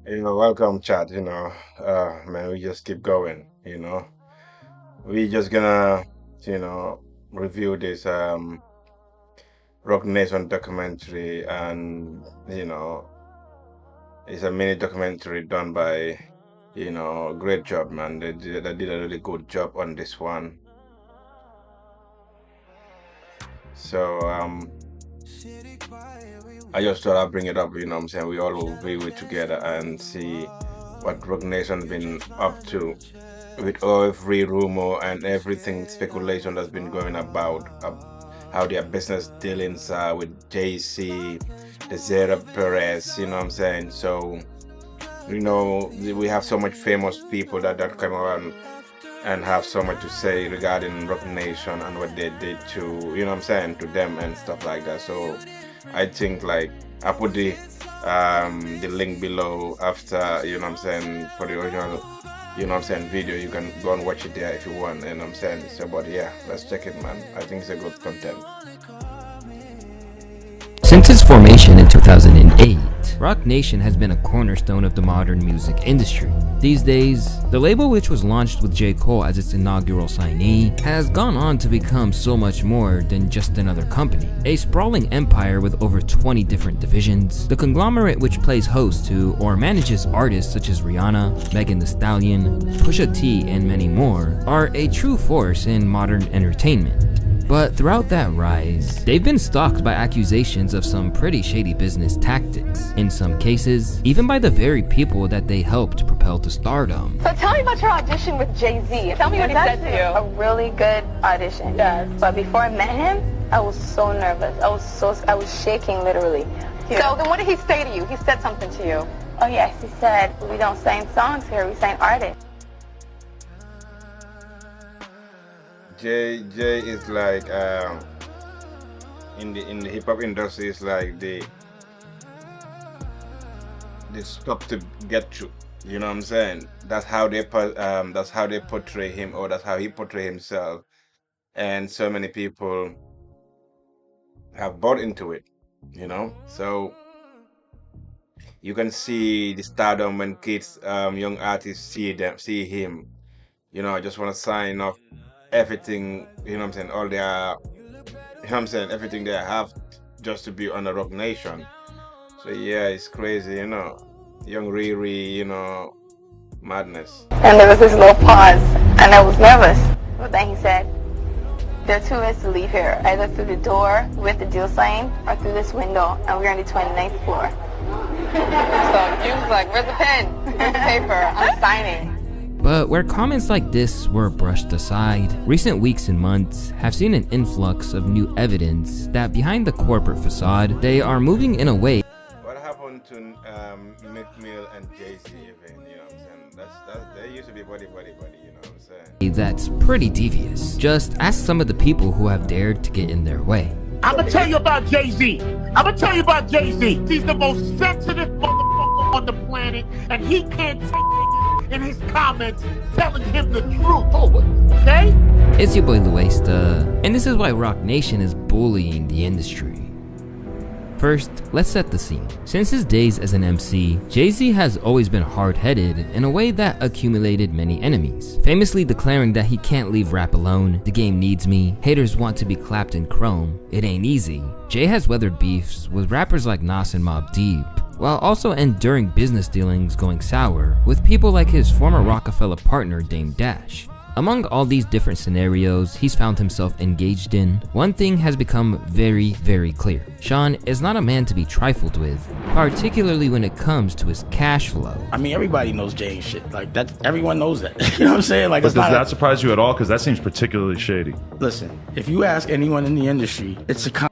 Welcome, chat. Man, we just keep going. We just gonna, you know, review this Rock Nation documentary, and it's a mini documentary done by, great job, man. They did a really good job on this one. So I just thought I'd bring it up. What I'm saying, we all will view it together and see what Rock Nation been up to with every rumor and everything speculation that's been going about how their business dealings are with JC, the Zera Perez, you know what I'm saying? So, we have so much famous people that come around and have so much to say regarding Rock Nation and what they did to, you know what I'm saying, to them and stuff like that. So I think like I put the link below after, you know what I'm saying, for the original, video. You can go and watch it there if you want, and I'm saying so, but yeah, let's check it, man. I think it's a good content. Since its formation in 2008, Rock Nation has been a cornerstone of the modern music industry. These days, the label, which was launched with J. Cole as its inaugural signee, has gone on to become so much more than just another company. A sprawling empire with over 20 different divisions, the conglomerate which plays host to or manages artists such as Rihanna, Megan Thee Stallion, Pusha T, and many more, are a true force in modern entertainment. But throughout that rise, they've been stalked by accusations of some pretty shady business tactics. In some cases, even by the very people that they helped propel to stardom. So tell me about your audition with Jay-Z. Tell me what he said to you. A really good audition. Yes. But before I met him, I was so nervous. I was shaking literally. So then what did he say to you? He said something to you. Oh yes, he said, we don't sing songs here, we sing artists. Jay is like in the hip hop industry is like the stuff to get to. You know what I'm saying? That's how they portray him, or that's how he portray himself. And so many people have bought into it, So you can see the stardom when kids, young artists see him, just want to sign off everything, you know what I'm saying, all their, everything they have just to be on a Rock Nation. So yeah, it's crazy, Young Riri, madness. And there was this little pause, and I was nervous. But then he said, there are two ways to leave here, either through the door with the deal sign, or through this window, and we're on the 29th floor. So you was like, where's the pen? Where's the paper? I'm signing. But where comments like this were brushed aside, recent weeks and months have seen an influx of new evidence that behind the corporate facade, they are moving in a way. What happened to Mick Mill and Jay-Z even, you know what I'm saying? They used to be buddy, you know what I'm saying? That's pretty devious. Just ask some of the people who have dared to get in their way. I'ma tell you about Jay-Z. He's the most sensitive motherfucker on the planet, and he can't take niggas in his comments telling him the truth. Okay? It's your boy Luesta, and this is why Rock Nation is bullying the industry. First, let's set the scene. Since his days as an MC, Jay-Z has always been hard-headed in a way that accumulated many enemies, famously declaring that he can't leave rap alone, the game needs me, haters want to be clapped in chrome, it ain't easy. Jay has weathered beefs with rappers like Nas and Mobb Deep, while also enduring business dealings going sour with people like his former Rockefeller partner Dame Dash. Among all these different scenarios he's found himself engaged in, one thing has become very, very clear. Sean is not a man to be trifled with, particularly when it comes to his cash flow. I mean, everybody knows Jay ain't shit. Like, that, everyone knows that. You know what I'm saying? Like, but does that surprise you at all? Because that seems particularly shady. Listen, if you ask anyone in the industry, it's a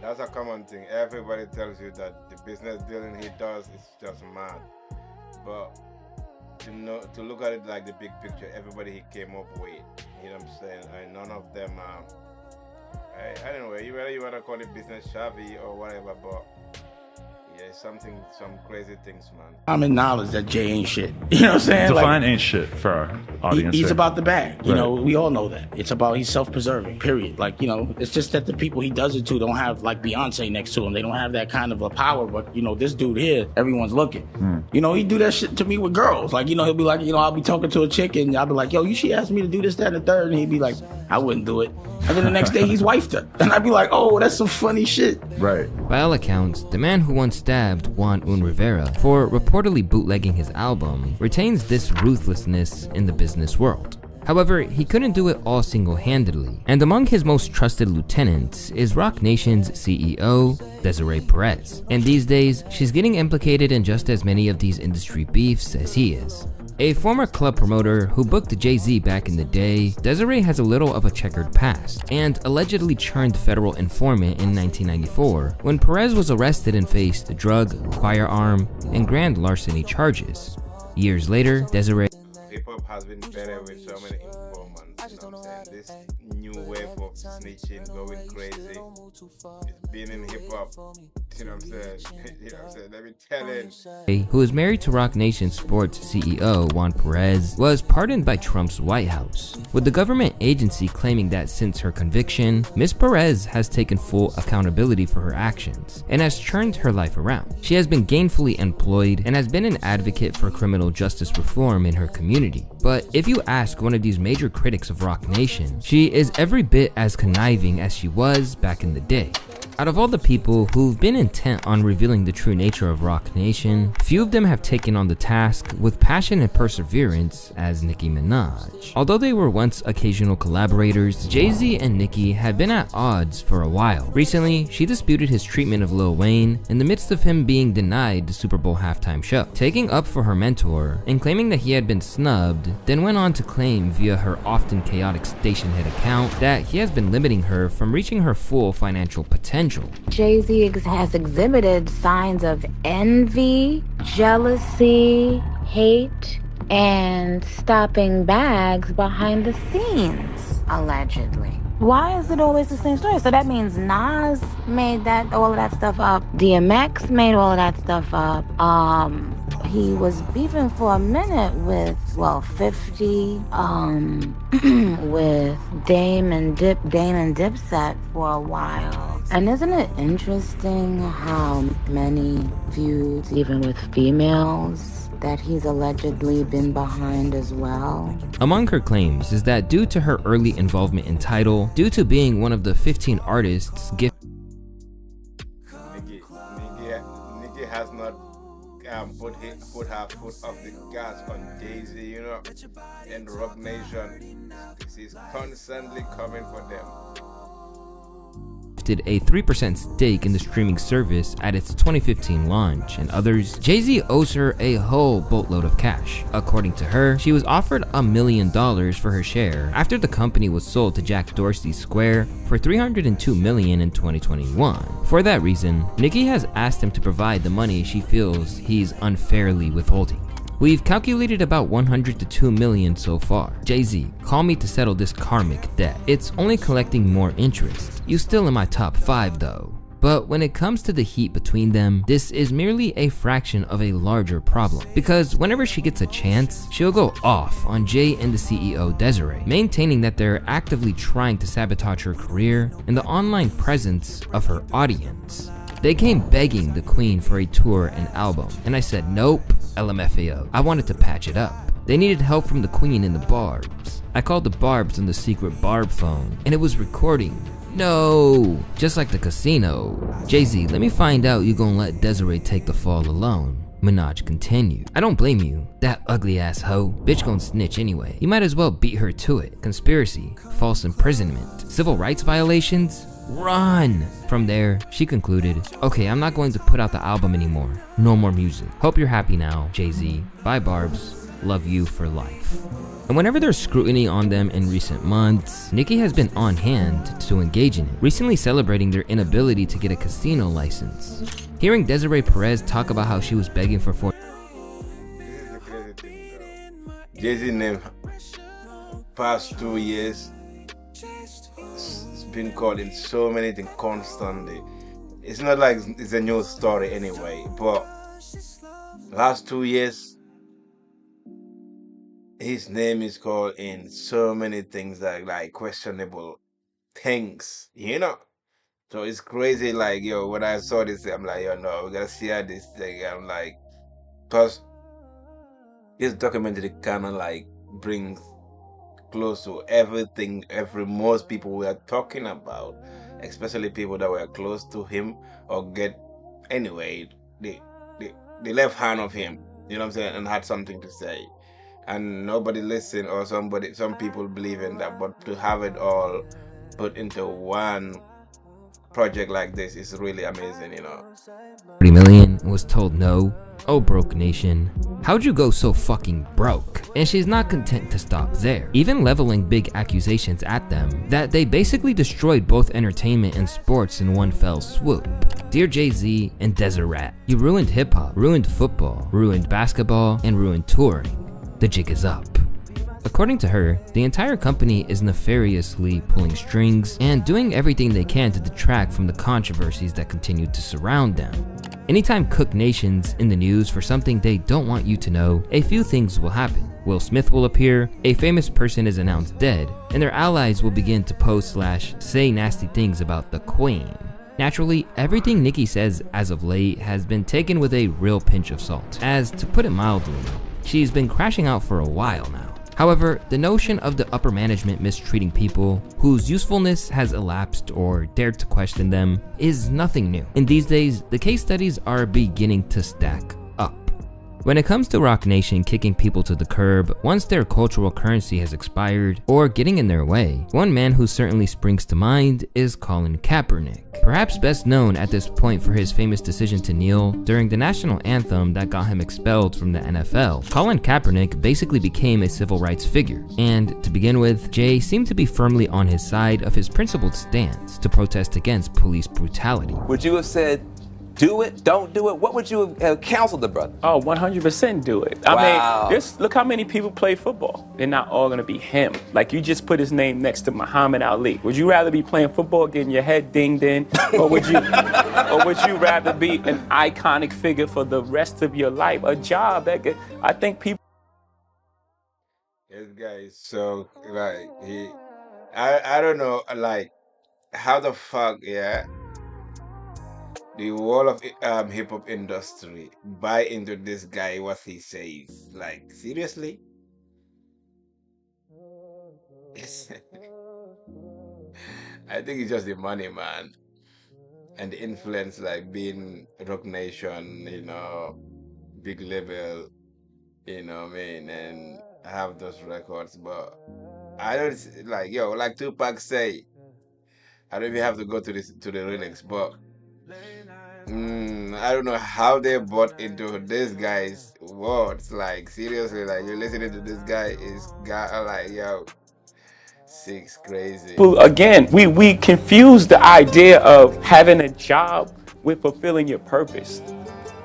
That's a common thing. Everybody tells you that the business dealing he does is just mad. But to look at it like the big picture, everybody he came up with, you know what I'm saying? And none of them, I don't know, whether you want to call it business savvy or whatever, but yeah, it's some crazy things, man. Common knowledge that Jay ain't shit. You know what I'm saying? Define ain't shit for our audience. He's here. about the bag. You Right. know, we all know that. It's about he's self-preserving, period. Like, you know, it's just that the people he does it to don't have like Beyonce next to him. They don't have that kind of a power. But, you know, this dude here, everyone's looking. You know, he do that shit to me with girls. Like, you know, he'll be like, you know, I'll be talking to a chick and I'll be like, yo, she asked me to do this, that, and the third. And he'd be like, I wouldn't do it. And then the next day he's wifed her. And I'd be like, oh, that's some funny shit. Right. By all accounts, the man who once stabbed Juan Un Rivera for reportedly bootlegging his album retains this ruthlessness in the business world. However, he couldn't do it all single-handedly, and among his most trusted lieutenants is Roc Nation's CEO, Desiree Perez. And these days, she's getting implicated in just as many of these industry beefs as he is. A former club promoter who booked Jay-Z back in the day, Desiree has a little of a checkered past, and allegedly churned federal informant in 1994 when Perez was arrested and faced drug, firearm, and grand larceny charges. Years later, Desiree Hip-hop has been better with so many informants, you know what I'm saying? This new wave of snitching, going crazy, it's been in hip-hop, you know what I'm saying? You know what I'm saying? Let me tell you. who is married to Roc Nation Sports CEO Juan Perez, was pardoned by Trump's White House, with the government agency claiming that since her conviction, Ms. Perez has taken full accountability for her actions and has turned her life around. She has been gainfully employed and has been an advocate for criminal justice reform in her community. But if you ask one of these major critics of Roc Nation, she is every bit as conniving as she was back in the day. Out of all the people who've been intent on revealing the true nature of Roc Nation, few of them have taken on the task with passion and perseverance as Nicki Minaj. Although they were once occasional collaborators, Jay-Z and Nicki had been at odds for a while. Recently, she disputed his treatment of Lil Wayne in the midst of him being denied the Super Bowl halftime show, taking up for her mentor and claiming that he had been snubbed, then went on to claim via her often chaotic station head account that he has been limiting her from reaching her full financial potential. Jay-Z has exhibited signs of envy, jealousy, hate, and stopping bags behind the scenes, allegedly. Why is it always the same story? So that means Nas made all of that stuff up. DMX made all of that stuff up. He was beefing for a minute with 50, with Dame and Dipset for a while. And isn't it interesting how many feuds, even with females, that he's allegedly been behind as well? Among her claims is that due to her early involvement in Tidal, due to being one of the 15 artists gifted Nicki has not put her foot off the gas on Jay-Z, you know, and Roc Nation is constantly coming for them. a 3% stake in the streaming service at its 2015 launch, and others, Jay-Z owes her a whole boatload of cash. According to her, she was offered $1 million for her share after the company was sold to Jack Dorsey's Square for $302 million in 2021. For that reason, Nicki has asked him to provide the money she feels he's unfairly withholding. We've calculated about $100 to $2 million so far. Jay-Z, call me to settle this karmic debt. It's only collecting more interest. You still in my top 5 though. But when it comes to the heat between them, this is merely a fraction of a larger problem. Because whenever she gets a chance, she'll go off on Jay and the CEO Desiree, maintaining that they're actively trying to sabotage her career and the online presence of her audience. They came begging the Queen for a tour and album, and I said nope, LMFAO. I wanted to patch it up. They needed help from the Queen and the Barbs. I called the Barbs on the secret Barb phone, and it was recording. No, just like the casino. Jay-Z, let me find out you gonna let Desiree take the fall alone. Minaj continued. I don't blame you. That ugly ass hoe. Bitch gon' snitch anyway. You might as well beat her to it. Conspiracy, false imprisonment, civil rights violations. Run! From there, she concluded, okay, I'm not going to put out the album anymore. No more music. Hope you're happy now, Jay-Z. Bye, Barbs. Love you for life. And whenever there's scrutiny on them in recent months, Nicki has been on hand to engage in it, recently celebrating their inability to get a casino license. Hearing Desiree Perez talk about how she was begging for This is the crazy thing, bro. Jay-Z name past 2 years, it's been called in so many things constantly. it's not like it's a new story anyway, but last 2 years, his name is called in so many things that like questionable things, you know. So it's crazy. Like yo, when I saw this, I'm like, yo, no, we gotta see how this thing. I'm like, cause this documentary kind of like brings close to everything, every most people we are talking about, especially people that were close to him or get anyway the the left hand of him. You know what I'm saying, and had something to say and nobody listen or some people believe in that, but to have it all put into one project like this is really amazing, you know. 30 million was told no. Oh, broke nation. How'd you go so fucking broke? And she's not content to stop there, even leveling big accusations at them that they basically destroyed both entertainment and sports in one fell swoop. Dear Jay-Z and Deseret, you ruined hip-hop, ruined football, ruined basketball, and ruined touring. The jig is up. According to her, the entire company is nefariously pulling strings and doing everything they can to detract from the controversies that continue to surround them. Anytime Cook Nation's in the news for something they don't want you to know, a few things will happen. Will Smith will appear, a famous person is announced dead, and their allies will begin to post/say nasty things about the Queen. Naturally, everything Nicki says as of late has been taken with a real pinch of salt, as, to put it mildly, she's been crashing out for a while now. However, the notion of the upper management mistreating people whose usefulness has elapsed or dared to question them is nothing new. In these days, the case studies are beginning to stack up. When it comes to Roc Nation kicking people to the curb once their cultural currency has expired or getting in their way, one man who certainly springs to mind is Colin Kaepernick. Perhaps best known at this point for his famous decision to kneel during the national anthem that got him expelled from the NFL. Colin Kaepernick basically became a civil rights figure, and to begin with, Jay seemed to be firmly on his side of his principled stance to protest against police brutality. Would you have said, do it, don't do it? What would you have counseled the brother? Oh, 100% do it. Wow. I mean, look how many people play football. They're not all gonna be him. Like, you just put his name next to Muhammad Ali. Would you rather be playing football, getting your head dinged in, or would you rather be an iconic figure for the rest of your life? A job that I think people. This guy is so like I don't know, like how the fuck, yeah, the whole of hip hop industry buy into this guy what he says. Like seriously? I think it's just the money, man, and the influence, like being Rock Nation, you know, big label, you know what I mean, and have those records. But I don't like yo, like Tupac say. I don't even have to go to the lyrics, but I don't know how they bought into this guy's words. Like seriously, like you're listening to this guy is got like yo, six crazy. Again, we confuse the idea of having a job with fulfilling your purpose.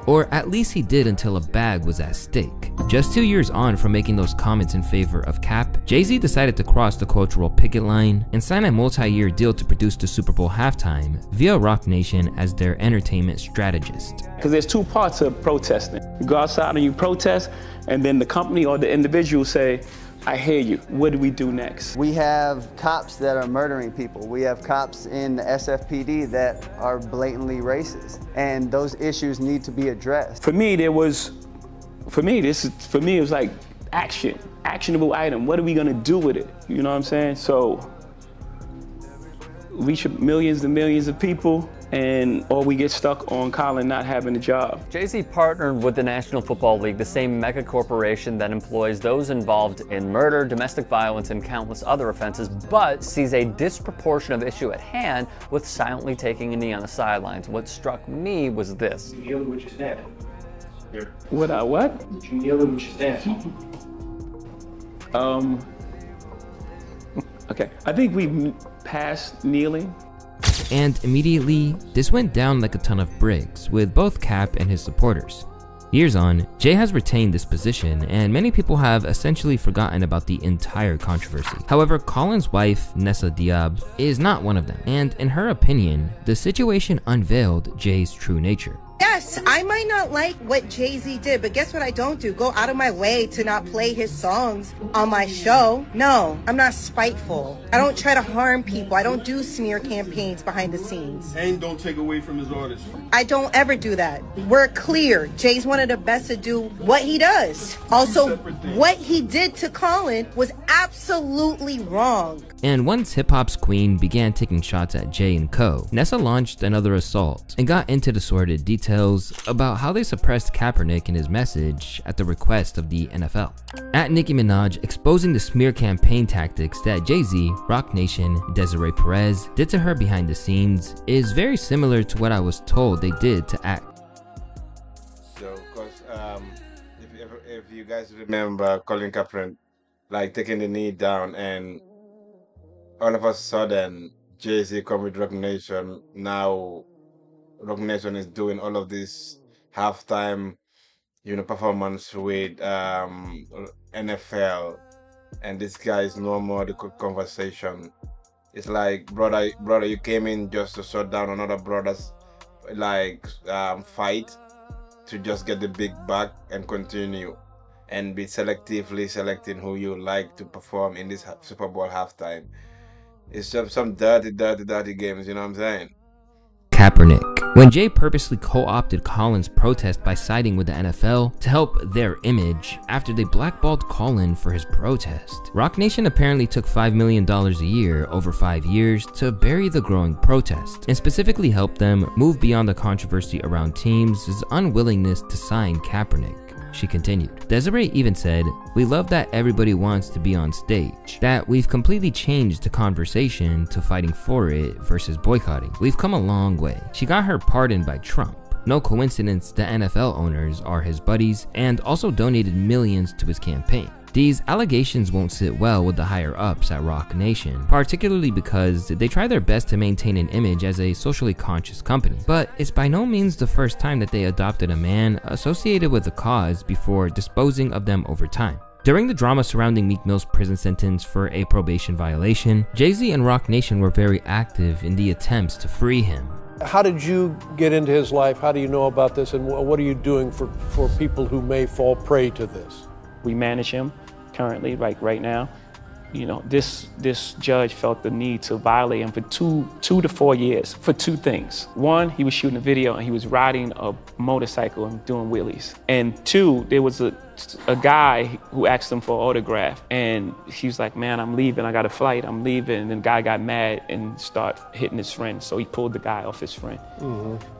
Or at least he did until a bag was at stake. Just 2 years on from making those comments in favor of Cap, Jay-Z decided to cross the cultural picket line and sign a multi-year deal to produce the Super Bowl halftime via Roc Nation as their entertainment strategist. Because there's two parts of protesting. You go outside and you protest, and then the company or the individual say, I hear you. What do we do next? We have cops that are murdering people. We have cops in the SFPD that are blatantly racist. And those issues need to be addressed. For me, it was like action, actionable item. What are we gonna do with it? You know what I'm saying? So reach millions and millions of people, or we get stuck on Colin not having a job. Jay-Z partnered with the National Football League, the same mega corporation that employs those involved in murder, domestic violence, and countless other offenses, but sees a disproportionate issue at hand with silently taking a knee on the sidelines. What struck me was this. You kneeling with your staff. What? You kneeling with your staff. Okay, I think we passed kneeling. And immediately, this went down like a ton of bricks with both Cap and his supporters. Years on, Jay has retained this position, and many people have essentially forgotten about the entire controversy. However, Colin's wife, Nessa Diab, is not one of them, and in her opinion, the situation unveiled Jay's true nature. Yes, I might not like what Jay-Z did, but guess what I don't do? Go out of my way to not play his songs on my show. No, I'm not spiteful. I don't try to harm people. I don't do smear campaigns behind the scenes. And don't take away from his artistry. I don't ever do that. We're clear. Jay's one of the best to do what he does. Also, what he did to Colin was absolutely wrong. And once hip-hop's queen began taking shots at Jay and co, Nessa launched another assault and got into the sordid details about how they suppressed Kaepernick and his message at the request of the NFL. At Nicki Minaj exposing the smear campaign tactics that Jay-Z, Roc Nation, Desiree Perez did to her behind the scenes is very similar to what I was told they did to Act. So, cause if you guys remember Colin Kaepernick like taking the knee down, and all of a sudden Jay-Z come with Roc Nation. Now Roc Nation is doing all of this halftime, performance with NFL, and this guy is no more the conversation. It's like, brother, you came in just to shut down another brother's fight to just get the big bag and continue, and be selectively selecting who you like to perform in this Super Bowl halftime. It's just some dirty games, you know what I'm saying? Kaepernick. When Jay purposely co-opted Colin's protest by siding with the NFL to help their image after they blackballed Colin for his protest, Roc Nation apparently took $5 million a year over 5 years to bury the growing protest, and specifically help them move beyond the controversy around teams' unwillingness to sign Kaepernick. She continued. Desiree even said, "We love that everybody wants to be on stage, that we've completely changed the conversation to fighting for it versus boycotting. We've come a long way." She got her pardoned by Trump. No coincidence the NFL owners are his buddies and also donated millions to his campaign. These allegations won't sit well with the higher-ups at Roc Nation, particularly because they try their best to maintain an image as a socially conscious company. But it's by no means the first time that they adopted a man associated with the cause before disposing of them over time. During the drama surrounding Meek Mill's prison sentence for a probation violation, Jay-Z and Roc Nation were very active in the attempts to free him. How did you get into his life? How do you know about this? And what are you doing for people who may fall prey to this? We manage him currently, like right now. This judge felt the need to violate him for two to 4 years for two things. One, he was shooting a video and he was riding a motorcycle and doing wheelies. And two, there was a guy who asked him for an autograph, and he was like, "Man, I'm leaving, I got a flight, I'm leaving." And the guy got mad and started hitting his friend, so he pulled the guy off his friend.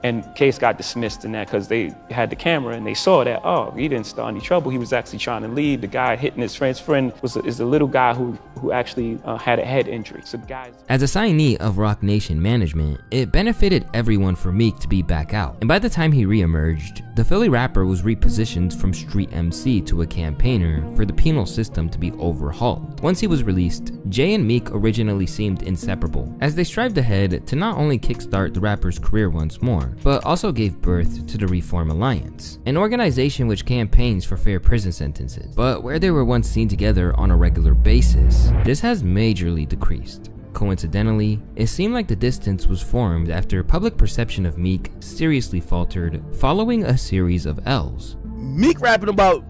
And case got dismissed in that because they had the camera and they saw that, oh, he didn't start any trouble, he was actually trying to leave. The guy hitting his friend is a little guy who actually had a head injury. So guys. As a signee of Roc Nation management, it benefited everyone for Meek to be back out. And by the time he re-emerged, the Philly rapper was repositioned from street MC to a campaigner for the penal system to be overhauled. Once he was released, Jay and Meek originally seemed inseparable, as they strived ahead to not only kickstart the rapper's career once more, but also gave birth to the Reform Alliance, an organization which campaigns for fair prison sentences. But where they were once seen together on a regular basis, this has majorly decreased. Coincidentally, it seemed like the distance was formed after public perception of Meek seriously faltered following a series of L's. Meek rapping about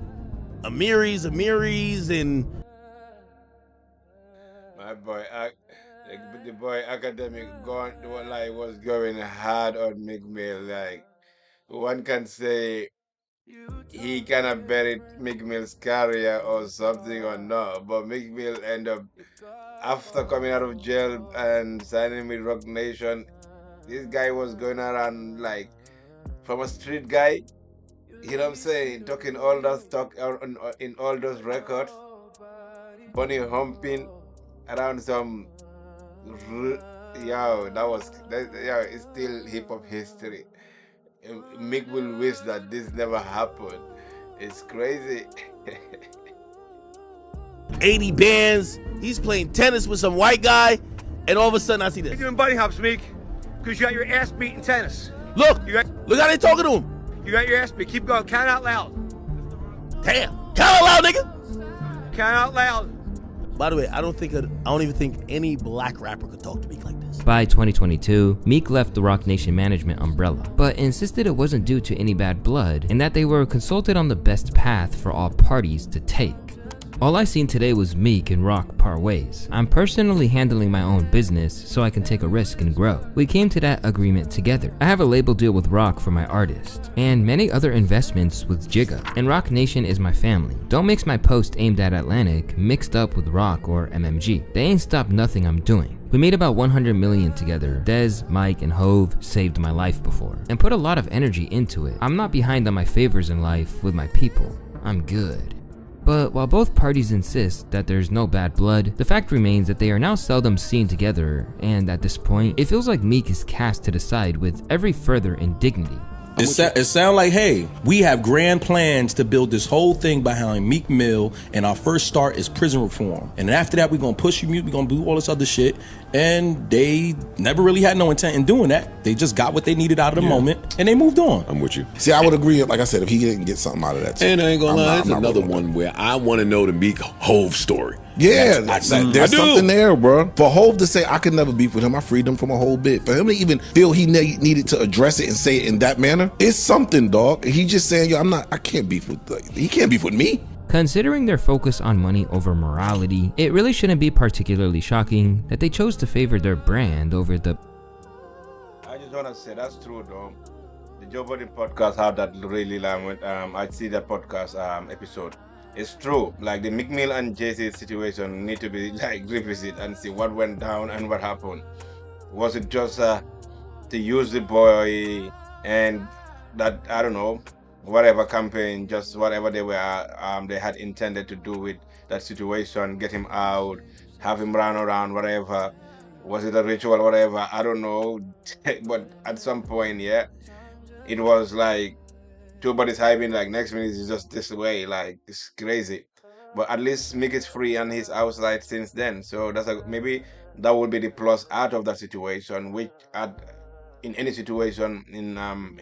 Amiris, and my boy, the boy academic was going hard on Meek Mill. Like, one can say he kind of buried Meek Mill's career or something or not, but Meek Mill ended up, after coming out of jail and signing with Roc Nation, this guy was going around like from a street guy. You know what I'm saying? Talking all that talk in all those records. Bunny humping around some. It's still hip hop history. Meek will wish that this never happened. It's crazy. 80 bands. He's playing tennis with some white guy, and all of a sudden I see this. You're doing bunny hops, Meek, because you got your ass beat in tennis. Look how they talking to him. You got your ass beat. Keep going. Count out loud. Damn. Count out loud, nigga. Count out loud. By the way, I don't even think any black rapper could talk to Meek like this. By 2022, Meek left the Roc Nation management umbrella, but insisted it wasn't due to any bad blood and that they were consulted on the best path for all parties to take. All I seen today was Meek and Rock part ways. I'm personally handling my own business so I can take a risk and grow. We came to that agreement together. I have a label deal with Rock for my artist, and many other investments with Jigga, and Roc Nation is my family. Don't mix my post aimed at Atlantic mixed up with Rock or MMG. They ain't stopped nothing I'm doing. We made about 100 million together. Dez, Mike, and Hove saved my life before, and put a lot of energy into it. I'm not behind on my favors in life with my people. I'm good. But while both parties insist that there's no bad blood, the fact remains that they are now seldom seen together, and at this point, it feels like Meek is cast to the side with every further indignity. It sounds like, hey, we have grand plans to build this whole thing behind Meek Mill, and our first start is prison reform. And after that, we're going to push you mute, we're going to do all this other shit. And they never really had no intent in doing that. They just got what they needed out of the moment, and they moved on. I'm with you. See, I would agree, like I said, if he didn't get something out of that. And I ain't gonna lie, it's another one where I want to know the Meek Hove story. Yeah, there's something there, bro. For Hove to say, I could never beef with him, I freed him from a whole bit. For him to even feel he needed to address it and say it in that manner, it's something, dog. He just saying, yo, I can't beef with, he can't beef with me. Considering their focus on money over morality, it really shouldn't be particularly shocking that they chose to favor their brand over the... I just want to say that's true, though. The Joe Budden podcast had that really when I see that podcast episode. It's true. Like the Meek Mill and Jay-Z situation need to be like revisit and see what went down and what happened. Was it just to use the boy and that, I don't know, whatever campaign, just whatever they were, they had intended to do with that situation, get him out, have him run around, whatever. Was it a ritual, whatever? I don't know. But at some point, yeah, it was like Joe Budden's hyping, like next minute is just this way, like it's crazy. But at least Meek is free and he's outside since then. So that's maybe that would be the plus out of that situation, which in any situation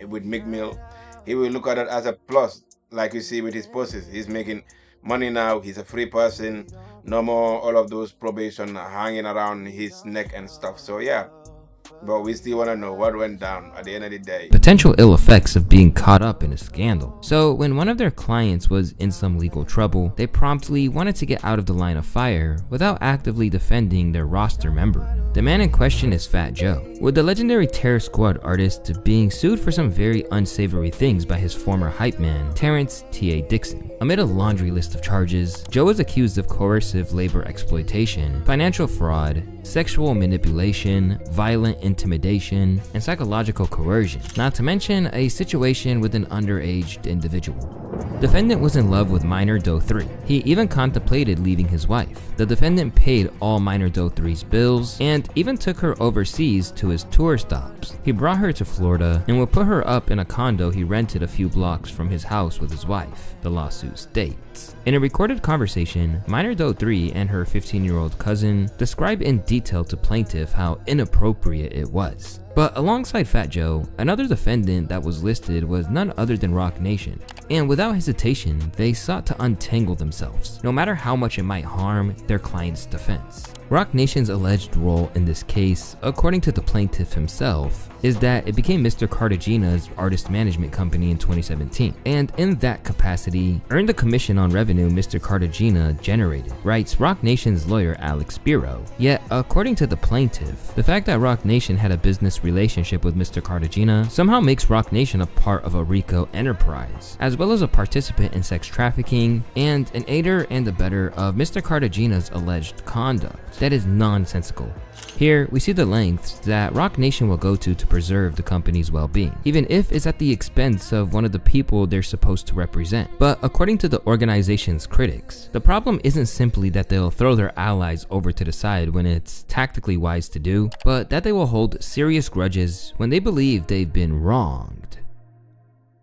with Meek Mill, he will look at it as a plus, like you see with his posts. He's making money now. He's a free person. No more all of those probation hanging around his neck and stuff. So yeah, but we still want to know what went down at the end of the day. Potential ill effects of being caught up in a scandal. So when one of their clients was in some legal trouble, they promptly wanted to get out of the line of fire without actively defending their roster member. The man in question is Fat Joe, with the legendary Terror Squad artist being sued for some very unsavory things by his former hype man, Terrence T.A. Dixon. Amid a laundry list of charges, Joe is accused of coercive labor exploitation, financial fraud, sexual manipulation, violent intimidation, and psychological coercion, not to mention a situation with an underage individual. Defendant was in love with minor Doe 3. He even contemplated leaving his wife. The defendant paid all minor Doe 3's bills and even took her overseas to his tour stops. He brought her to Florida and would put her up in a condo he rented a few blocks from his house with his wife, the lawsuit states. In a recorded conversation, minor Doe 3 and her 15-year-old cousin describe in detail to plaintiff how inappropriate it was. But alongside Fat Joe, another defendant that was listed was none other than Roc Nation. And without hesitation, they sought to untangle themselves, no matter how much it might harm their client's defense. Roc Nation's alleged role in this case, according to the plaintiff himself, is that it became Mr. Cartagena's artist management company in 2017, and in that capacity, earned the commission on revenue Mr. Cartagena generated, writes Roc Nation's lawyer Alex Biro. Yet, according to the plaintiff, the fact that Roc Nation had a business relationship with Mr. Cartagena somehow makes Roc Nation a part of a RICO enterprise, as well as a participant in sex trafficking, and an aider and abetter of Mr. Cartagena's alleged conduct. That is nonsensical. Here, we see the lengths that Roc Nation will go to preserve the company's well-being, even if it's at the expense of one of the people they're supposed to represent. But according to the organization's critics, the problem isn't simply that they'll throw their allies over to the side when it's tactically wise to do, but that they will hold serious grudges when they believe they've been wronged.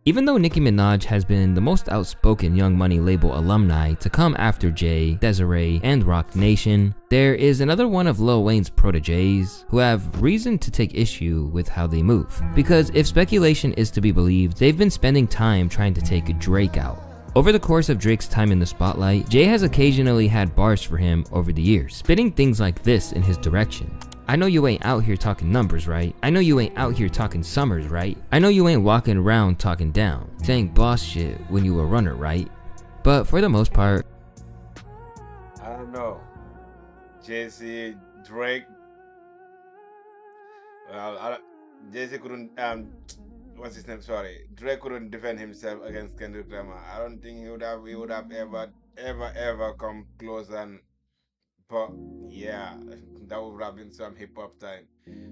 Even though Nicki Minaj has been the most outspoken Young Money label alumni to come after Jay, Desiree, and Roc Nation, there is another one of Lil Wayne's proteges who have reason to take issue with how they move. Because if speculation is to be believed, they've been spending time trying to take Drake out. Over the course of Drake's time in the spotlight, Jay has occasionally had bars for him over the years, spitting things like this in his direction. I know you ain't out here talking numbers, right? I know you ain't out here talking summers, right? I know you ain't walking around talking down, saying boss shit when you a runner, right? But for the most part, I don't know. Jay-Z, Drake. Well, Jay-Z couldn't, what's his name? Sorry. Drake couldn't defend himself against Kendrick Lamar. I don't think he would have ever come close and, but yeah, that would have been some hip hop time.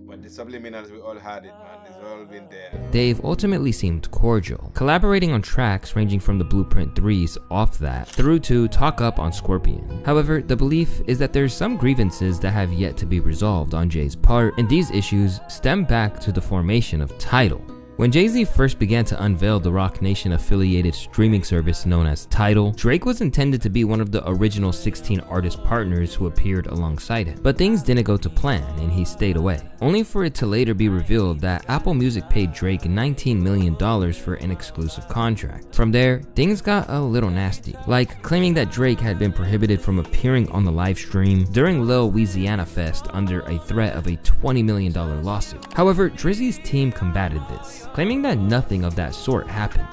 But the subliminals, we all had it, man. It's all been there. they've ultimately seemed cordial, collaborating on tracks ranging from the Blueprint 3s Off That through to Talk Up on Scorpion. However, the belief is that there's some grievances that have yet to be resolved on Jay's part, and these issues stem back to the formation of Tidal. When Jay-Z first began to unveil the Roc Nation affiliated streaming service known as Tidal, Drake was intended to be one of the original 16 artist partners who appeared alongside him. But things didn't go to plan and he stayed away, only for it to later be revealed that Apple Music paid Drake $19 million for an exclusive contract. From there, things got a little nasty, like claiming that Drake had been prohibited from appearing on the live stream during Lil Louisiana Fest under a threat of a $20 million lawsuit. However, Drizzy's team combated this, claiming that nothing of that sort happened.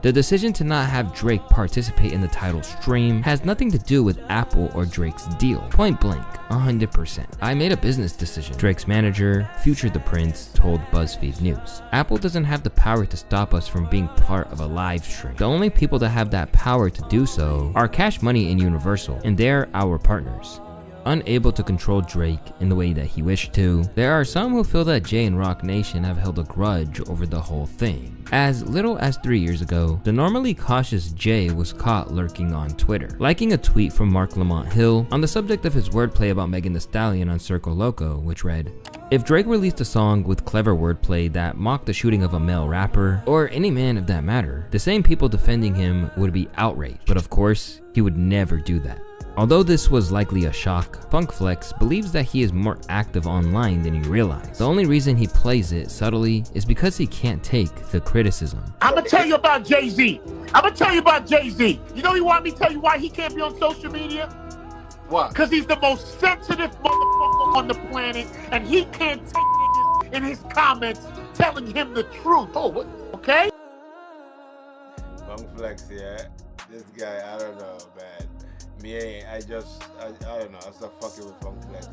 The decision to not have Drake participate in the Tidal stream has nothing to do with Apple or Drake's deal. Point blank, 100%. I made a business decision, Drake's manager, Future the Prince, told BuzzFeed News. Apple doesn't have the power to stop us from being part of a live stream. The only people that have that power to do so are Cash Money and Universal, and they're our partners. Unable to control Drake in the way that he wished to, there are some who feel that Jay and Roc Nation have held a grudge over the whole thing. As little as 3 years ago, the normally cautious Jay was caught lurking on Twitter, liking a tweet from Mark Lamont Hill on the subject of his wordplay about Megan Thee Stallion on Circo Loco, which read, "If Drake released a song with clever wordplay that mocked the shooting of a male rapper, or any man of that matter, the same people defending him would be outraged. But of course, he would never do that." Although this was likely a shock, Funk Flex believes that he is more active online than you realize. The only reason he plays it subtly is because he can't take the criticism. I'm gonna tell you about Jay-Z. You know you want me to tell you why he can't be on social media? What? Because he's the most sensitive motherfucker on the planet, and he can't take niggas in his comments telling him the truth. Oh, what? Okay? Funk Flex, yeah. This guy, I don't know, man. Me, I don't know. I stopped fucking with Funk Flex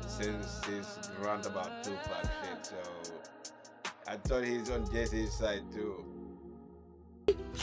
since his rant about Tupac shit. So I thought he's on Jay-Z's side too.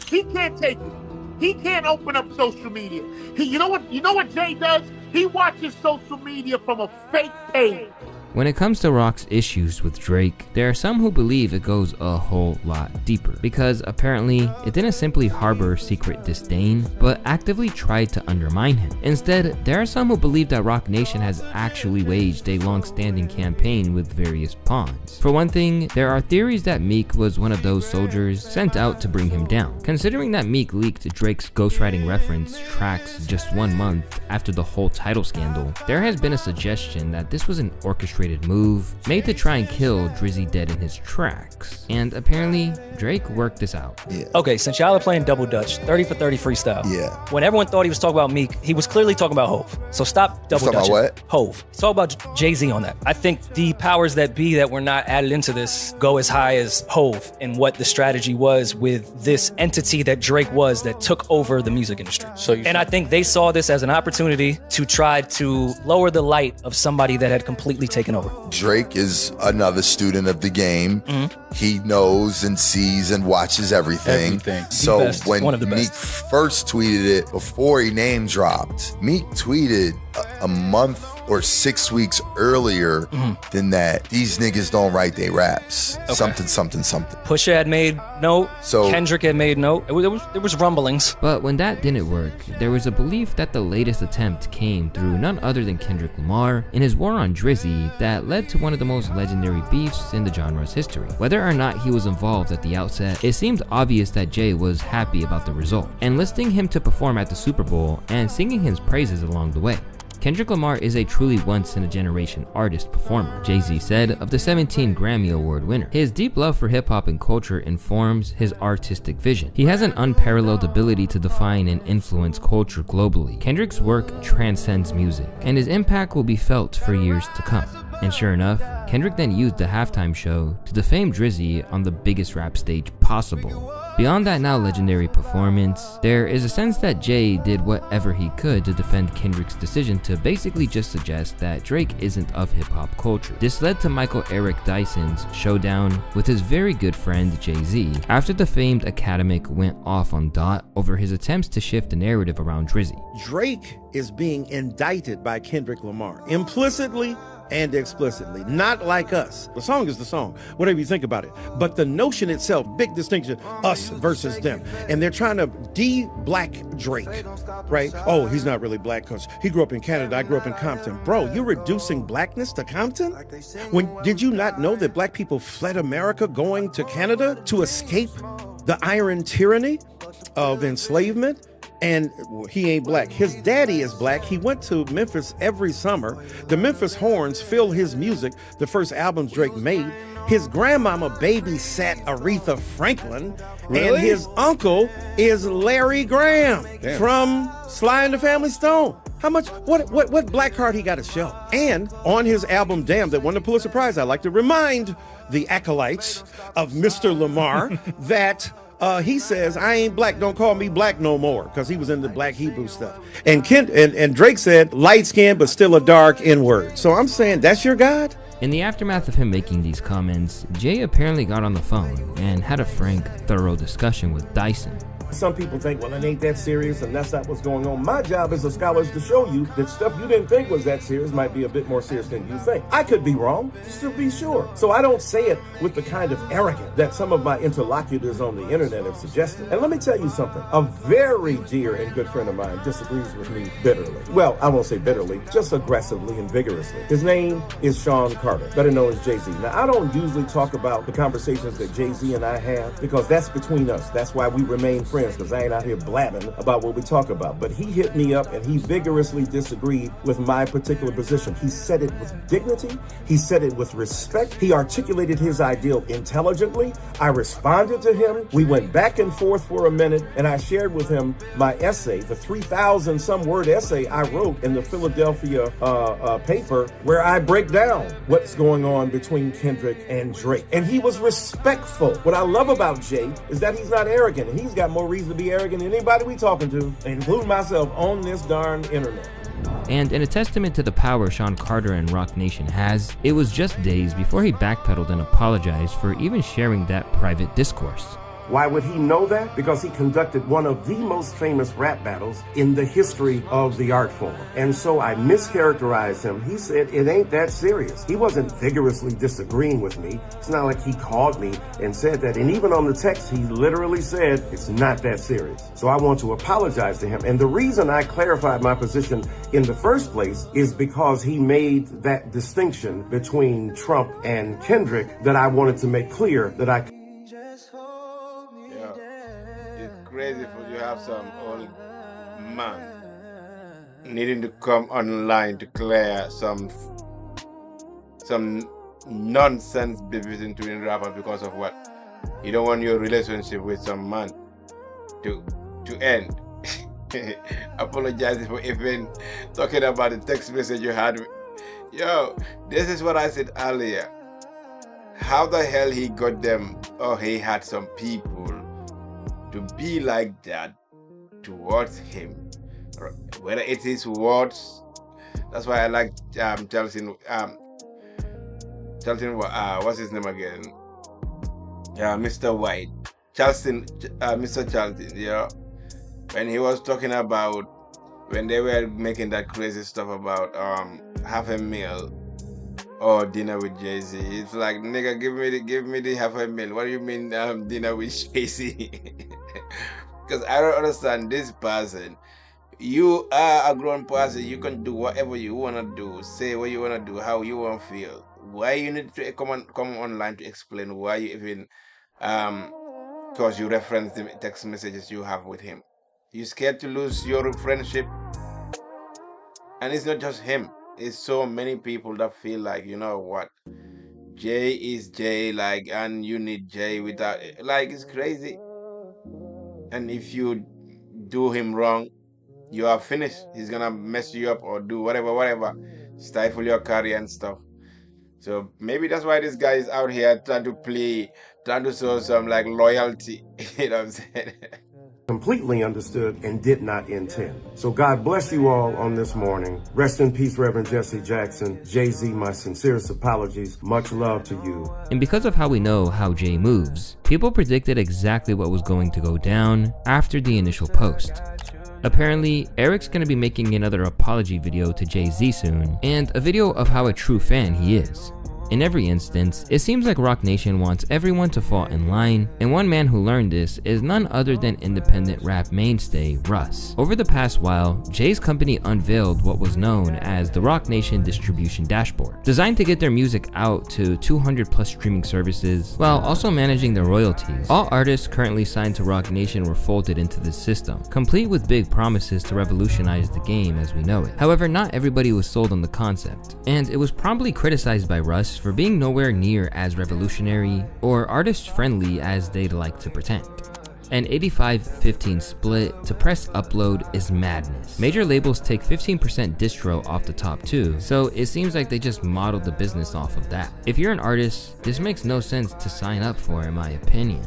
He can't take it. He can't open up social media. You know what Jay does? He watches social media from a fake page. When it comes to Roc's issues with Drake, there are some who believe it goes a whole lot deeper, because apparently it didn't simply harbor secret disdain, but actively tried to undermine him. Instead, there are some who believe that Roc Nation has actually waged a long-standing campaign with various pawns. For one thing, there are theories that Meek was one of those soldiers sent out to bring him down. Considering that Meek leaked Drake's ghostwriting reference tracks just 1 month after the whole Tidal scandal, there has been a suggestion that this was an orchestrated move made to try and kill Drizzy dead in his tracks. And apparently, Drake worked this out. Yeah. Okay, since y'all are playing double dutch, 30 for 30 freestyle. Yeah. When everyone thought he was talking about Meek, he was clearly talking about Hove. So stop double dutching. Talking about what? Hove. Talk about Jay-Z on that. I think the powers that be that were not added into this go as high as Hove and what the strategy was with this entity that Drake was that took over the music industry. And I think they saw this as an opportunity to try to lower the light of somebody that had completely taken over. Drake is another student of the game. Mm-hmm. He knows and sees and watches everything. So when Meek first tweeted it, before he name dropped, Meek tweeted a month or 6 weeks earlier than that, these niggas don't write their raps. Okay. Something. Pusha had made note. So Kendrick had made note. There was rumblings. But when that didn't work, there was a belief that the latest attempt came through none other than Kendrick Lamar in his war on Drizzy that led to one of the most legendary beefs in the genre's history. Whether or not he was involved at the outset, it seemed obvious that Jay was happy about the result, enlisting him to perform at the Super Bowl and singing his praises along the way. Kendrick Lamar is a truly once-in-a-generation artist-performer, Jay-Z said of the 17 Grammy Award winner. His deep love for hip-hop and culture informs his artistic vision. He has an unparalleled ability to define and influence culture globally. Kendrick's work transcends music, and his impact will be felt for years to come. And sure enough, Kendrick then used the halftime show to defame Drizzy on the biggest rap stage possible. Beyond that now legendary performance, there is a sense that Jay did whatever he could to defend Kendrick's decision to basically just suggest that Drake isn't of hip-hop culture. This led to Michael Eric Dyson's showdown with his very good friend Jay-Z after the famed academic went off on Dot over his attempts to shift the narrative around Drizzy. Drake is being indicted by Kendrick Lamar, implicitly and explicitly, not like us. The song is the song, whatever you think about it. But the notion itself, big distinction, us versus them. And they're trying to de-black Drake, right? Oh, he's not really black because he grew up in Canada, I grew up in Compton. Bro, you're reducing blackness to Compton? Did you not know that black people fled America going to Canada to escape the iron tyranny of enslavement? And he ain't black. His daddy is black. He went to Memphis every summer. The Memphis Horns fill his music, the first albums Drake made. His grandmama babysat Aretha Franklin. Really? And his uncle is Larry Graham from Sly and the Family Stone. How much, what black card he got to show? And on his album, Damn, that won the Pulitzer Prize, I like to remind the acolytes of Mr. Lamar that he says, I ain't black, don't call me black no more, because he was into black Hebrew stuff. And Drake said, light skin, but still a dark N-word. So I'm saying, that's your God? In the aftermath of him making these comments, Jay apparently got on the phone and had a frank, thorough discussion with Dyson. Some people think, well, it ain't that serious, and that's not what's going on. My job as a scholar is to show you that stuff you didn't think was that serious might be a bit more serious than you think. I could be wrong, just to be sure. So I don't say it with the kind of arrogance that some of my interlocutors on the internet have suggested. And let me tell you something. A very dear and good friend of mine disagrees with me bitterly. Well, I won't say bitterly, just aggressively and vigorously. His name is Sean Carter, better known as Jay-Z. Now, I don't usually talk about the conversations that Jay-Z and I have because that's between us. That's why we remain friends, because I ain't out here blabbing about what we talk about. But he hit me up and he vigorously disagreed with my particular position. He said it with dignity. He said it with respect. He articulated his ideal intelligently. I responded to him. We went back and forth for a minute, and I shared with him my essay, the 3,000 some word essay I wrote in the Philadelphia paper, where I break down what's going on between Kendrick and Drake. And he was respectful. What I love about Jay is that he's not arrogant, and he's got more reason to be arrogant than anybody we talking to, including myself, on this darn internet. And in a testament to the power Sean Carter and Rock Nation has, it was just days before he backpedaled and apologized for even sharing that private discourse. Why would he know that? Because he conducted one of the most famous rap battles in the history of the art form. And so I mischaracterized him. He said it ain't that serious. He wasn't vigorously disagreeing with me. It's not like he called me and said that. And even on the text, he literally said it's not that serious. So I want to apologize to him. And the reason I clarified my position in the first place is because he made that distinction between Trump and Kendrick that I wanted to make clear that I... Crazy for you have some old man needing to come online to clear some nonsense business into the rapper because of what? You don't want your relationship with some man to end. Apologizing for even talking about the text message you had. Yo, this is what I said earlier. How the hell he got them? Oh, he had some people to be like that towards him, whether it is words. That's why I like Chelsea. What's his name again? Yeah, Mr. White, Mr. Chelsea. Yeah, when he was talking about when they were making that crazy stuff about half a meal or dinner with Jay-Z, it's like, nigga, give me the half a meal. What do you mean dinner with Jay-Z? Because I don't understand this person. You are a grown person. You can do whatever you want to do, say what you want to do, how you want to feel. Why you need to come online to explain why you even because you reference the text messages you have with him. You scared to lose your friendship? And it's not just him. It's so many people that feel like, you know what, Jay is Jay, like, and you need Jay without, like, it's crazy. And if you do him wrong, you are finished. He's gonna mess you up or do whatever, stifle your career and stuff. So maybe that's why this guy is out here trying to show some like loyalty. You know what I'm saying? Completely understood and did not intend. So God bless you all on this morning. Rest in peace, Reverend Jesse Jackson. Jay-Z, my sincerest apologies. Much love to you. And because of how we know how Jay moves, people predicted exactly what was going to go down after the initial post. Apparently, Eric's gonna be making another apology video to Jay-Z soon, and a video of how a true fan he is. In every instance, it seems like Roc Nation wants everyone to fall in line, and one man who learned this is none other than independent rap mainstay Russ. Over the past while, Jay's company unveiled what was known as the Roc Nation Distribution Dashboard, designed to get their music out to 200 plus streaming services, while also managing their royalties. All artists currently signed to Roc Nation were folded into this system, complete with big promises to revolutionize the game as we know it. However, not everybody was sold on the concept, and it was promptly criticized by Russ for being nowhere near as revolutionary or artist-friendly as they'd like to pretend. An 85-15 split to press upload is madness. Major labels take 15% distro off the top too, so it seems like they just modeled the business off of that. If you're an artist, this makes no sense to sign up for, in my opinion.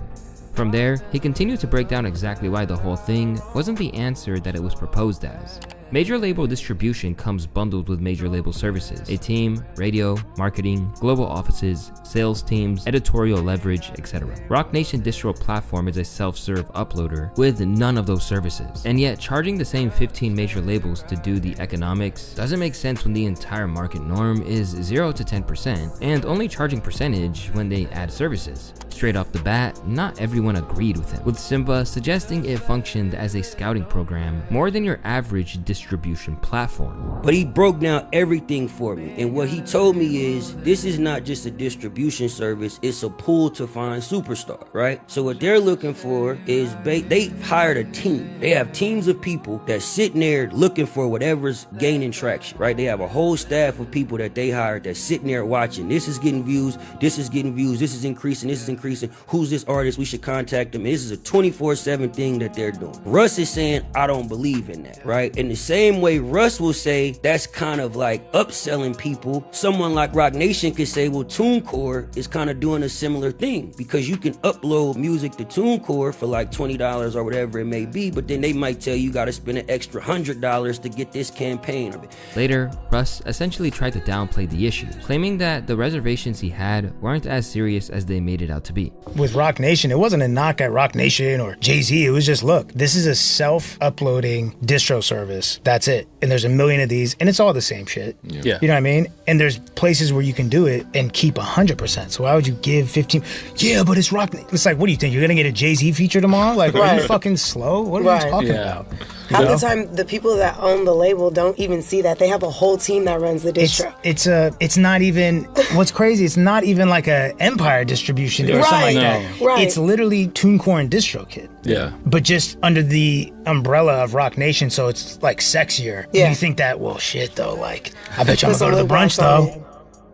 From there, he continued to break down exactly why the whole thing wasn't the answer that it was proposed as. Major label distribution comes bundled with major label services, a team, radio, marketing, global offices, sales teams, editorial leverage, etc. Roc Nation Distro platform is a self-serve uploader with none of those services, and yet charging the same 15 major labels to do the economics doesn't make sense when the entire market norm is 0 to 10% and only charging percentage when they add services. Straight off the bat, not everyone agreed with him, with Simba suggesting it functioned as a scouting program more than your average distribution platform. But he broke down everything for me, and what he told me is this is not just a distribution service, it's a pool to find superstars, right? So what they're looking for is they hired a team. They have teams of people that sitting there looking for whatever's gaining traction, right? They have a whole staff of people that they hired that's sitting there watching. This is getting views, this is getting views, this is increasing, this is increasing. Who's this artist? We should contact them. This is a 24/7 thing that they're doing. Russ is saying, I don't believe in that, right? In the same way Russ will say that's kind of like upselling people, someone like Roc Nation could say, well, TuneCore is kind of doing a similar thing because you can upload music to TuneCore for like $20 or whatever it may be, but then they might tell you got to spend an extra $100 to get this campaign. Later, Russ essentially tried to downplay the issues, claiming that the reservations he had weren't as serious as they made it out to be. With Roc Nation, it wasn't a knock at Roc Nation or Jay-Z. It was just, look, this is a self-uploading distro service. That's it. And there's a million of these, and it's all the same shit. Yeah. You know what I mean? And there's places where you can do it and keep 100%. So why would you give 15? Yeah, but it's Roc Nation. It's like, what do you think? You're going to get a Jay-Z feature tomorrow? Like, are you fucking slow? What are you talking about? Half the time, the people that own the label don't even see that. They have a whole team that runs the distro. It's not even, what's crazy, it's not even like a Empire distribution or something like that. Right. It's literally TuneCore and DistroKid. Yeah. But just under the umbrella of Roc Nation, so it's like sexier. Yeah. And you think that, well, shit though, like, I bet you I'm gonna go to the brunch though.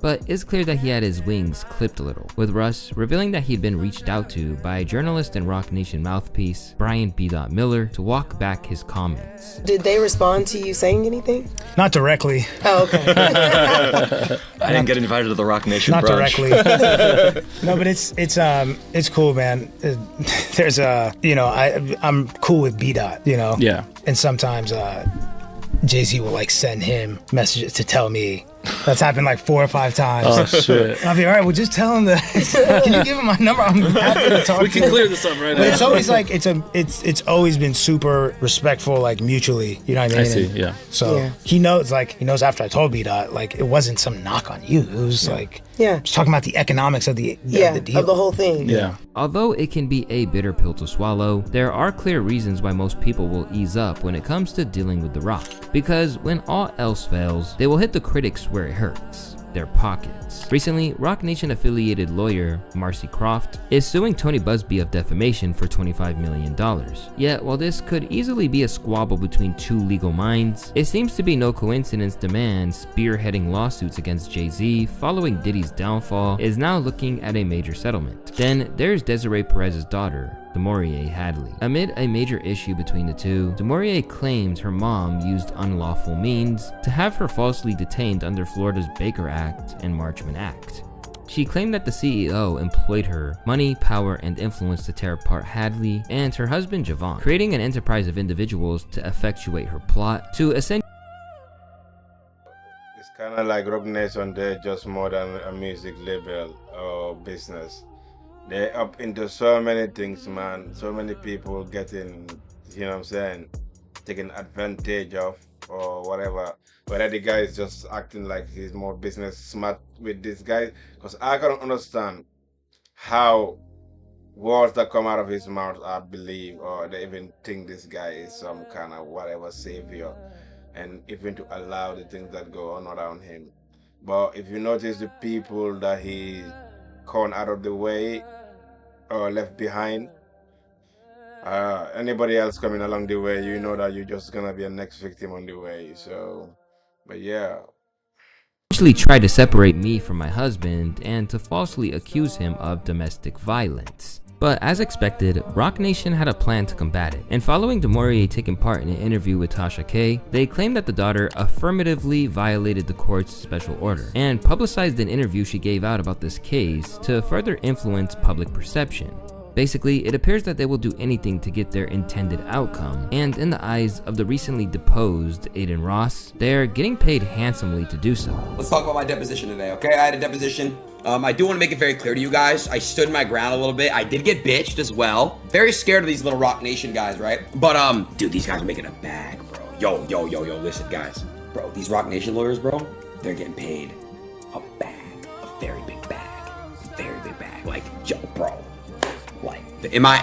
But it's clear that he had his wings clipped a little, with Russ revealing that he'd been reached out to by journalist and Roc Nation mouthpiece Brian B. Miller to walk back his comments. Did they respond to you saying anything? Not directly. Oh, okay. I didn't get invited to the Roc Nation Not brunch. directly. No, but it's cool, man. There's I'm cool with B. You know. Yeah. And sometimes Jay-Z will like send him messages to tell me, That's happened like 4 or 5 times. Oh, shit. And I'll be, all right, well, just tell him that. Can you give him my number? I'm happy to talk We to can him. clear this up right But now. it's always like, it's always been super respectful, like mutually, you know what I mean? I see, And yeah. So Yeah. he knows after I told B-Dot, like, it wasn't some knock on you. It was like, just talking about the economics of the deal. Of the whole thing. Yeah. Although it can be a bitter pill to swallow, there are clear reasons why most people will ease up when it comes to dealing with The Rock. Because when all else fails, they will hit the critics where it hurts, their pockets. Recently, Rock Nation affiliated lawyer Marcy Croft is suing Tony Busby of defamation for $25 million. Yet, while this could easily be a squabble between two legal minds, it seems to be no coincidence the man spearheading lawsuits against Jay-Z following Diddy's downfall is now looking at a major settlement. Then there's Desiree Perez's daughter, Demoria Hadley. Amid a major issue between the two, Demoria claims her mom used unlawful means to have her falsely detained under Florida's Baker Act and Marchman Act. She claimed that the CEO employed her money, power, and influence to tear apart Hadley and her husband Javon, creating an enterprise of individuals to effectuate her plot to essentially. It's kind of like Rock Nation, they're just more than a music label or business. They're up into so many things, man. So many people getting, you know what I'm saying, taking advantage of or whatever. Whether the guy is just acting like he's more business smart with this guy. Because I can't understand how words that come out of his mouth are believed, or they even think this guy is some kind of whatever savior. And even to allow the things that go on around him. But if you notice the people that he gone out of the way or left behind, anybody else coming along the way, you know that you're just gonna be a next victim on the way. So, but yeah. Tried to separate me from my husband and to falsely accuse him of domestic violence. But as expected, Rock Nation had a plan to combat it, and following Demoria taking part in an interview with Tasha K, they claimed that the daughter affirmatively violated the court's special order, and publicized an interview she gave out about this case to further influence public perception. Basically, it appears that they will do anything to get their intended outcome, and in the eyes of the recently deposed Aiden Ross, they're getting paid handsomely to do so. Let's talk about my deposition today, okay? I had a deposition. I do want to make it very clear to you guys, I stood my ground a little bit. I did get bitched as well. Very scared of these little Rock Nation guys, right? But, dude, these guys are making a bag, bro. Yo, listen, guys. Bro, these Rock Nation lawyers, bro, they're getting paid a bag, a very big bag, Like, yo, bro. Like, in my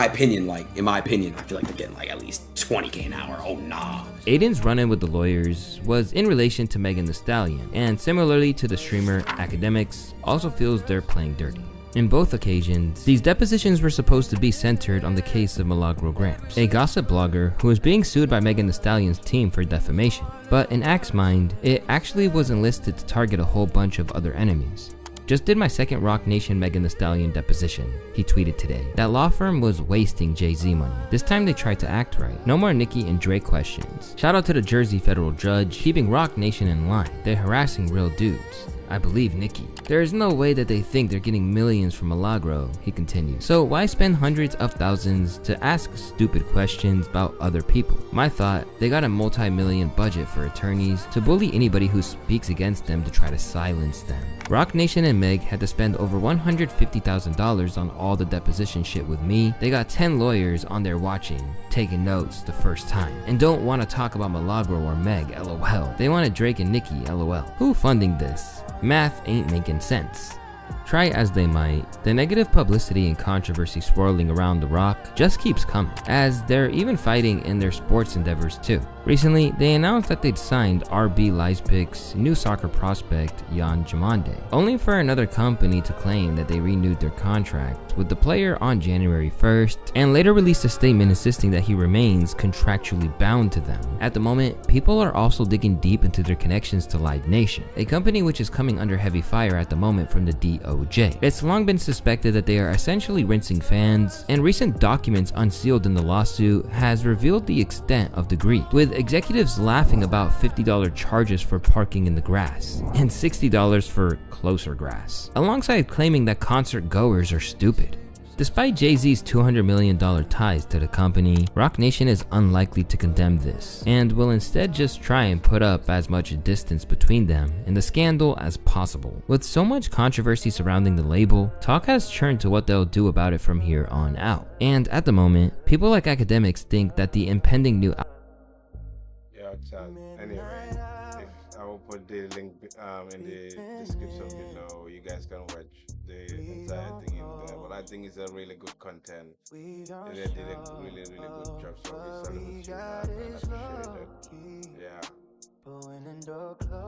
opinion, I feel like they're getting like at least 20K an hour. Oh nah. Aiden's run-in with the lawyers was in relation to Megan Thee Stallion, and similarly to the streamer Academics, also feels they're playing dirty. In both occasions, these depositions were supposed to be centered on the case of Milagro Grams, a gossip blogger who was being sued by Megan Thee Stallion's team for defamation. But in Act's mind, it actually was enlisted to target a whole bunch of other enemies. Just did my second Rock Nation Megan Thee Stallion deposition, he tweeted today. That law firm was wasting Jay-Z money. This time they tried to act right. No more Nicki and Drake questions. Shout out to the Jersey federal judge keeping Rock Nation in line. They're harassing real dudes. I believe Nicki. There is no way that they think they're getting millions from Milagro, he continues. So why spend hundreds of thousands to ask stupid questions about other people? My thought, they got a multi-million budget for attorneys to bully anybody who speaks against them to try to silence them. Rock Nation and Meg had to spend over $150,000 on all the deposition shit with me. They got 10 lawyers on there watching, taking notes the first time, and don't want to talk about Milagro or Meg, lol. They wanted Drake and Nicki, lol. Who funding this? Math ain't making sense. Try as they might, the negative publicity and controversy swirling around The Rock just keeps coming, as they're even fighting in their sports endeavors too. Recently, they announced that they'd signed RB Leipzig's new soccer prospect Jan Jamande, only for another company to claim that they renewed their contract with the player on January 1st, and later released a statement insisting that he remains contractually bound to them. At the moment, people are also digging deep into their connections to Live Nation, a company which is coming under heavy fire at the moment from the DOJ. It's long been suspected that they are essentially rinsing fans, and recent documents unsealed in the lawsuit has revealed the extent of the greed, with executives laughing about $50 charges for parking in the grass, and $60 for closer grass, alongside claiming that concert goers are stupid. Despite Jay-Z's $200 million ties to the company, Roc Nation is unlikely to condemn this, and will instead just try and put up as much distance between them and the scandal as possible. With so much controversy surrounding the label, talk has turned to what they'll do about it from here on out. And at the moment, people like academics think that the impending new Yeah, Chad. Anyway, I will put the link in the description below. You guys can watch the entire thing in there. But I think it's a really good content. They did a really, really good job. So we salute you, man, and appreciate it. Yeah.